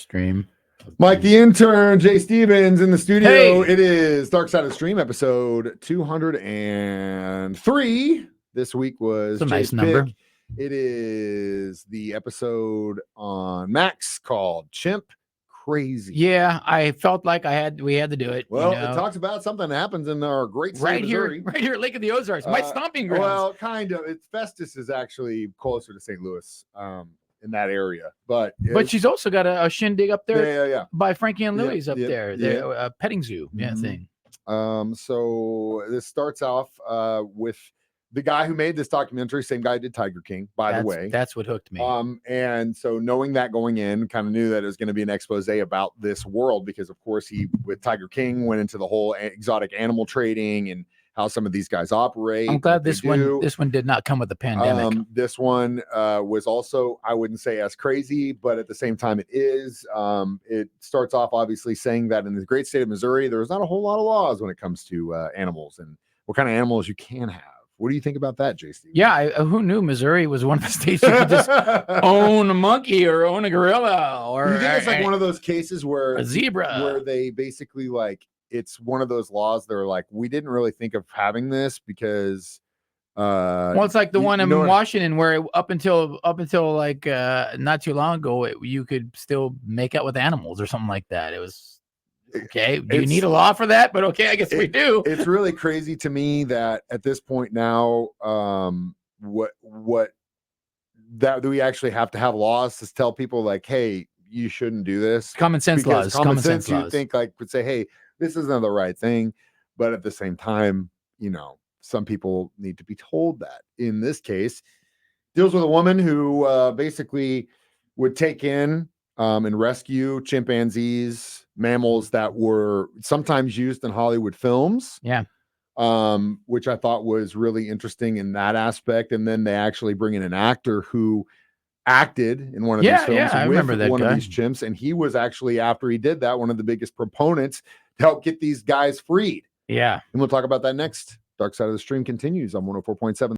Stream. Mike the Intern, Jay Stevens in the studio. Hey. It is Dark Side of the Stream episode 203. This week was It's a nice Jay's number. pick. It is the episode on Max called Chimp. Crazy. Yeah, I felt like we had to do it. Well, you know? it talks about something that happens in our great state right of here, Missouri. right here at Lake of the Ozarks, my stomping grounds. Well, kind of. It's Festus is actually closer to St. Louis, in that area, but she's also got a shindig up there. Yeah. By Frankie and Louie's up there. Yeah. The petting zoo, thing. So this starts off with the guy who made this documentary, same guy who did Tiger King, by the way. That's what hooked me. And so knowing that going in, kind of knew that it was going to be an expose about this world because, of course, he with Tiger King went into the whole exotic animal trading and how some of these guys operate. I'm glad this one did not come with the pandemic. This one was also, I wouldn't say as crazy, but at the same time it is. It starts off obviously saying that in the great state of Missouri, there's not a whole lot of laws when it comes to animals and what kind of animals you can have. What do you think about that, JC? Yeah, who knew Missouri was one of the states you could just own a monkey or own a gorilla or you think it's like one of those cases where a zebra, where they basically like it's one of those laws that are like we didn't really think of having this because well, it's like the one in Washington where up until like not too long ago you could still make out with animals or something like that. It was okay. Do you need a law for that? But okay, I guess we do. It's really crazy to me that at this point now, what that do we actually have to have laws to tell people like, hey, you shouldn't do this? Common sense laws. Common sense you think like would say, hey, this isn't the right thing, but at the same time, you know, some people need to be told that. In this case, deals with a woman who basically would take in and rescue chimpanzees, mammals that were sometimes used in Hollywood films. Yeah. Which I thought was really interesting in that aspect. And then they actually bring in an actor who acted in one of these films with I remember that one guy. of these chimps. And he was actually, after he did that, one of the biggest proponents to help get these guys freed. Yeah. And we'll talk about that next. Dark Side of the Stream continues on 104.7.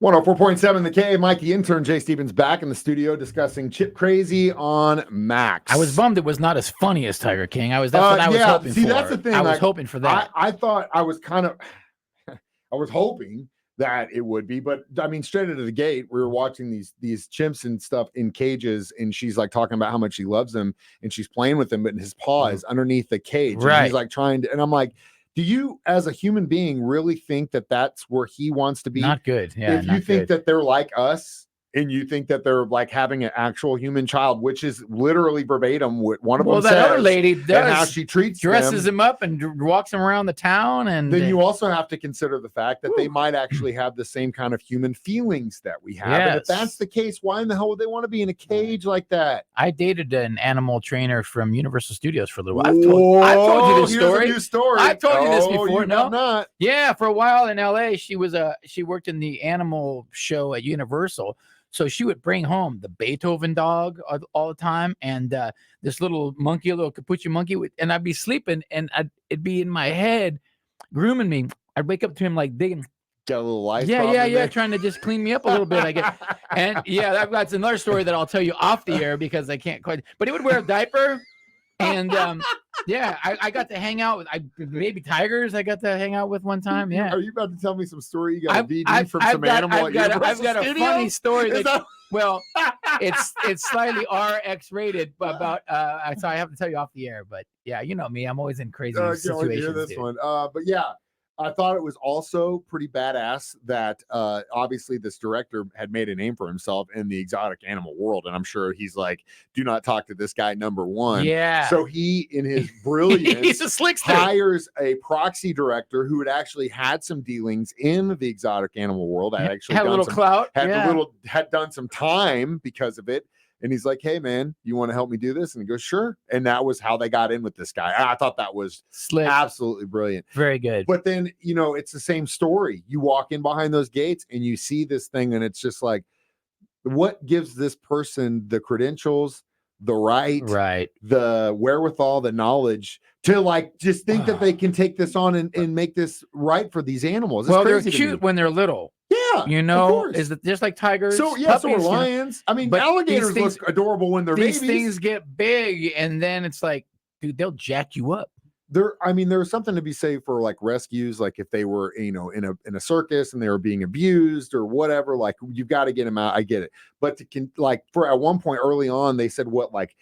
104.7 The Cave. Mike the Intern, Jay Stevens back in the studio discussing Chip Crazy on Max. I was bummed it was not as funny as Tiger King. That's what I was hoping for. That's the thing. I was hoping for that. I thought I was I was hoping that it would be, but I mean, straight out of the gate, we were watching these chimps and stuff in cages, and she's like talking about how much she loves them, and she's playing with him, but his paw is underneath the cage. Right. And he's like trying to, and I'm like, do you, as a human being, really think that that's where he wants to be? Not good. Yeah. If you think that they're like us and you think that they're like having an actual human child, which is literally verbatim what one of them says. Well, that other lady does. And how she dresses him up and walks him around the town. And then you also have to consider the fact that they might actually have the same kind of human feelings that we have. And if that's the case, why in the hell would they want to be in a cage like that? I dated an animal trainer from Universal Studios for a little while. I've told you this story. Here's a new story. I've told you this before. No, not. Yeah, for a while in LA, she worked in the animal show at Universal. So she would bring home the Beethoven dog all the time, and this little monkey, a little capuchin monkey, and I'd be sleeping, and it'd be in my head, grooming me. I'd wake up to him like digging. Get a little life. Yeah, trying to just clean me up a little bit. I guess, and yeah, that's another story that I'll tell you off the air because I can't quite. But he would wear a diaper, and I got to hang out with baby tigers. I got to hang out with one time. Yeah. Are you about to tell me some story? You got a DVD from some animal at Universal I've got a funny story. Well, it's slightly RX rated, but about so I have to tell you off the air. But yeah, you know me, I'm always in crazy situations. Hear this one. But yeah. I thought it was also pretty badass that obviously this director had made a name for himself in the exotic animal world. And I'm sure he's like, do not talk to this guy, number one. Yeah. So he, in his brilliance, he's a slickster, hires a proxy director who had actually had some dealings in the exotic animal world. Had a little clout. Had done some time because of it. And he's like, hey, man, you want to help me do this? And he goes, sure. And that was how they got in with this guy. I thought that was slick. Absolutely brilliant. Very good. But then, you know, it's the same story. You walk in behind those gates and you see this thing, and it's just like, what gives this person the credentials, the Right. the wherewithal, the knowledge to like just think that they can take this on and make this right for these animals. It's Well, they're crazy to cute me. when they're little. Yeah, You of know, course. is that just like tigers? So yeah, puppies, so are lions. I mean, but alligators these things, look adorable when they're these babies. things get big, and then it's like, dude, they'll jack you up. I mean, there's something to be said for like rescues, like if they were, you know, in a circus and they were being abused or whatever, like you've got to get them out. I get it, but like for at one point early on, they said what like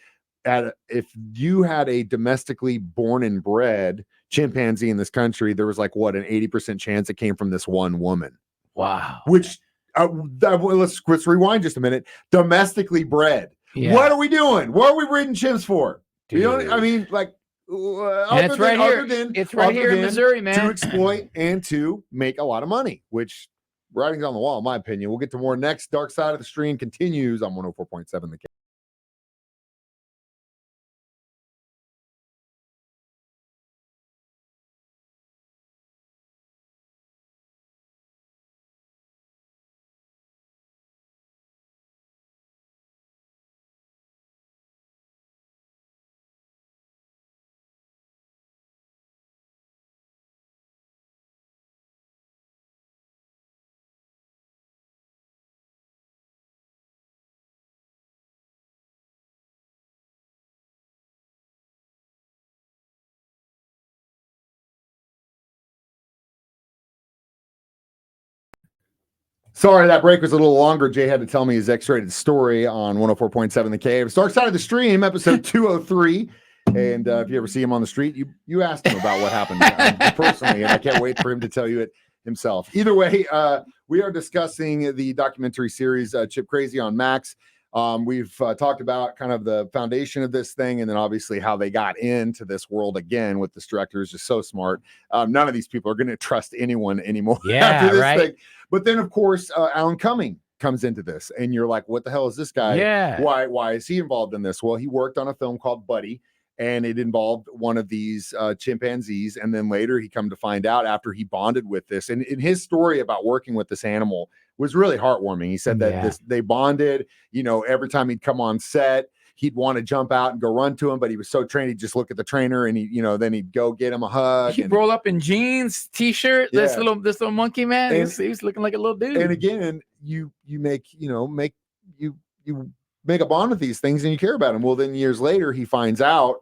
if you had a domestically born and bred chimpanzee in this country, there was like what an 80% chance it came from this one woman. Wow. Which let's rewind just a minute. Domestically bred. Yeah. What are we doing? What are we breeding chimps for? Dude. You know, I mean, like. And it's right here. It's right here in Missouri, man. To exploit and to make a lot of money, which writing's on the wall, in my opinion. We'll get to more next. Dark Side of the Stream continues on 104.7 The K. Sorry, that break was a little longer. Jay had to tell me his X-rated story on 104.7 The Cave. Dark Side of the Stream, episode 203. And if you ever see him on the street, you asked him about what happened personally, and I can't wait for him to tell you it himself. Either way, we are discussing the documentary series Chip Crazy on Max. We've talked about kind of the foundation of this thing, and then obviously how they got into this world again with this director is just so smart. None of these people are going to trust anyone anymore after this thing. But then, of course, Alan Cumming comes into this, and you're like, what the hell is this guy? Yeah. Why is he involved in this? Well, he worked on a film called Buddy, and it involved one of these chimpanzees. And then later he come to find out after he bonded with this. And in his story about working with this animal was really heartwarming. He said that they bonded, you know, every time he'd come on set, he'd want to jump out and go run to him, but he was so trained, he'd just look at the trainer and he, you know, then he'd go get him a hug. He'd roll up in jeans, t-shirt, this little monkey man. He's looking like a little dude. And again, you make a bond with these things and you care about him. Well, then years later, he finds out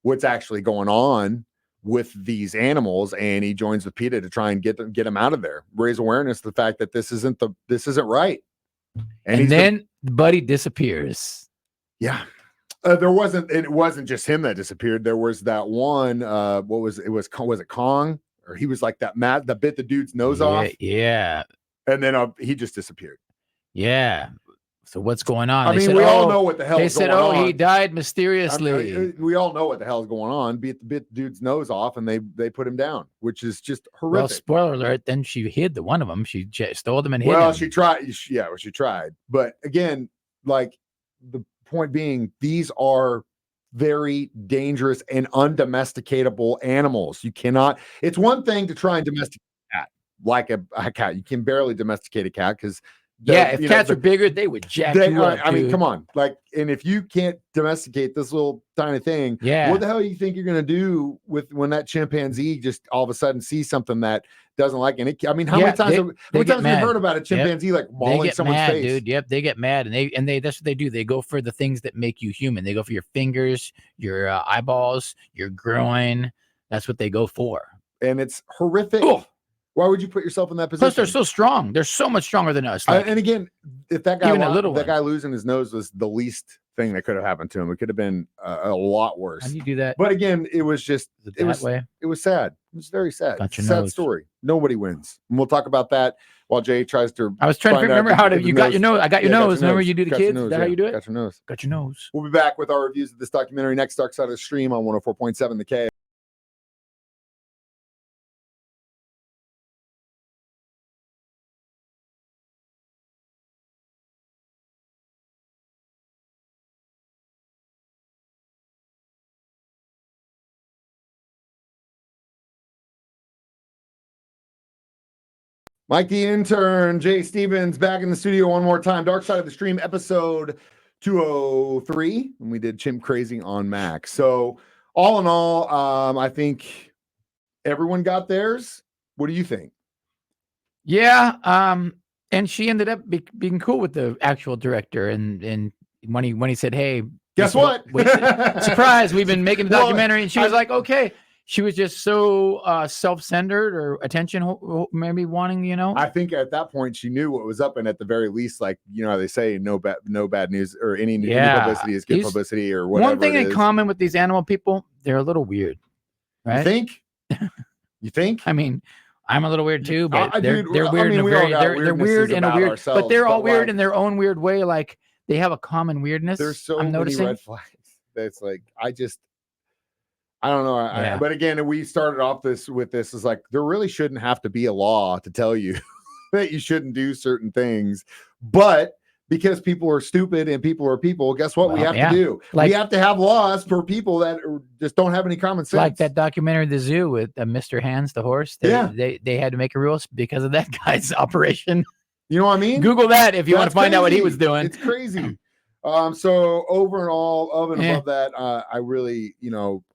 what's actually going on with these animals, and he joins with PETA to try and get them out of there, raise awareness of the fact that this isn't right. And then Buddy disappears. Yeah. It wasn't just him that disappeared. There was that one, was it Kong? Or he was like that bit the dude's nose off. Yeah. And then he just disappeared. Yeah. So what's going on? I mean, we all know what the hell is going on. They said, he died mysteriously. I mean, we all know what the hell is going on. Bit the dude's nose off, and they put him down, which is just horrific. Well, spoiler alert, then she hid the one of them. She stole them and hid them. Well, she tried. She tried. But again, like the point being, these are very dangerous and undomesticatable animals. You cannot. It's one thing to try and domesticate a cat, like a cat. You can barely domesticate a cat because if cats are bigger, they would jack you up. I mean, come on. Like, and if you can't domesticate this little tiny thing, what the hell do you think you're going to do when that chimpanzee just all of a sudden sees something that doesn't like it? I mean, how many times have we heard about a chimpanzee like mauling someone's face? Dude. Yep, they get mad, and they that's what they do. They go for the things that make you human. They go for your fingers, your eyeballs, your groin. That's what they go for. And it's horrific. Ugh. Why would you put yourself in that position? Plus, they're so strong. They're so much stronger than us. And again, if that guy losing his nose was the least thing that could have happened to him, it could have been a lot worse. How do you do that? But again, it was just it was sad. It was very sad. Sad story. Nobody wins. And we'll talk about that while Jay tries to. I was trying to remember how to. You got your nose. I got your nose. Remember you do the kids. Is that how you do it? Got your nose. Got your nose. We'll be back with our reviews of this documentary next. Dark Side of the Stream on 104.7 The K. Mike the Intern, Jay Stevens back in the studio one more time. Dark Side of the Stream, episode 203, and we did Chimp Crazy on Mac. So all in all, I think everyone got theirs. What do you think? Yeah. And she ended up being cool with the actual director, and when he said, "Hey, Guess what? Surprise! We've been making a Well, documentary," and she was like, "Okay." She was just so self-centered or attention, maybe wanting, I think at that point she knew what was up, and at the very least, like, you know how they say, no bad news, or any publicity is good publicity, or whatever. One thing in common with these animal people, they're a little weird, right? You think? You think? I mean, I'm a little weird too, but they're dude, weird. I mean, they're weird in a weird, ourselves, but they're all weird like, in their own weird way. Like they have a common weirdness. There's so I'm many noticing. red flags. That's like, I don't know. But again, we started off with this is like, there really shouldn't have to be a law to tell you that you shouldn't do certain things. But because people are stupid and people are people, guess what we have to do? We have to have laws for people that just don't have any common sense. Like that documentary, The Zoo, with Mr. Hands, the horse. They had to make a rule because of that guy's operation. You know what I mean? Google that if you want to find out what he was doing. It's crazy. So over and all, above that, I really,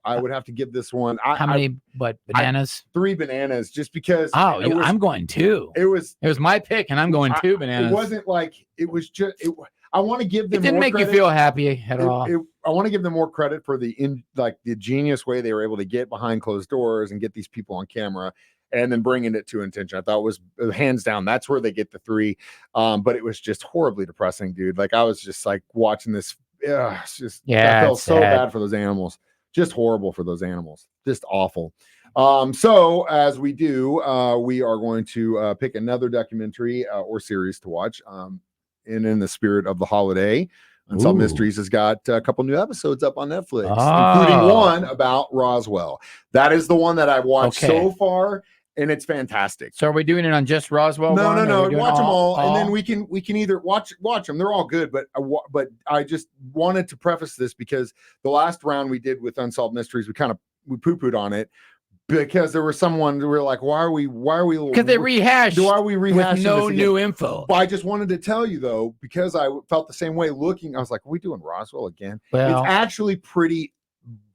I would have to give this one. How many? Bananas? 3 bananas, just because. Oh, I'm going 2. It was my pick, and I'm going 2 bananas. It wasn't like it was just. I want to give them. It didn't make you feel happy at all. I want to give them more credit for the genius way they were able to get behind closed doors and get these people on camera, and then bringing it to Intention. I thought was hands down. That's where they get the 3. But it was just horribly depressing, dude. Like, I was just like watching this. It's just, I felt so bad for those animals. Just horrible for those animals. Just awful. So as we do, we are going to pick another documentary or series to watch. And in the spirit of the holiday, Unsolved Mysteries has got a couple new episodes up on Netflix, including one about Roswell. That is the one that I've watched so far, and it's fantastic. So are we doing it on just Roswell? No. Watch them all, and then we can either watch them. They're all good, but I just wanted to preface this because the last round we did with Unsolved Mysteries, we poo-pooed on it. Because there was someone we were like, why are we because they rehashed with no new info. But I just wanted to tell you though, because I felt the same way looking, I was like, are we doing Roswell again? Well, it's actually pretty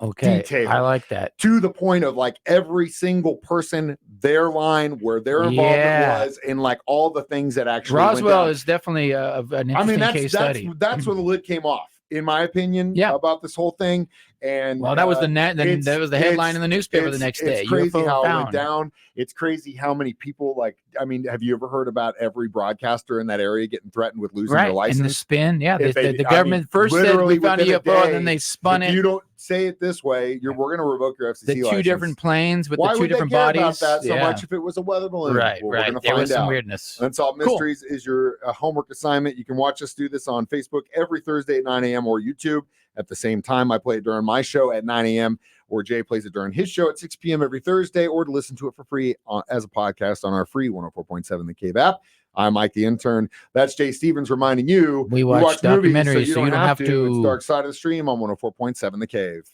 detailed. I like that. To the point of like every single person, their line, where their involvement was, and like all the things that actually Roswell is definitely an interesting case study. That's where the lid came off, in my opinion, about this whole thing. And that was that was the headline in the newspaper the next day. It's crazy how it went down. It's crazy how many people, have you ever heard about every broadcaster in that area getting threatened with losing their license? And the spin, the government first said we found a UFO, and then they spun it. You don't say it this way, we're going to revoke your FCC license. The 2 different planes with the 2 different bodies. Why would they care about that so much if it was a weather balloon? Right. We're going to There find was out. some weirdness. Unsolved Mysteries is your homework assignment. You can watch us do this on Facebook every Thursday at 9 a.m. or YouTube at the same time. I play it during my show at 9 a.m. or Jay plays it during his show at 6 p.m. every Thursday, or to listen to it for free as a podcast on our free 104.7 The Cave app. I'm Mike the Intern. That's Jay Stevens reminding you we watch documentaries, movies, so you don't have to. to. It's Dark Side of the Stream on 104.7 The Cave.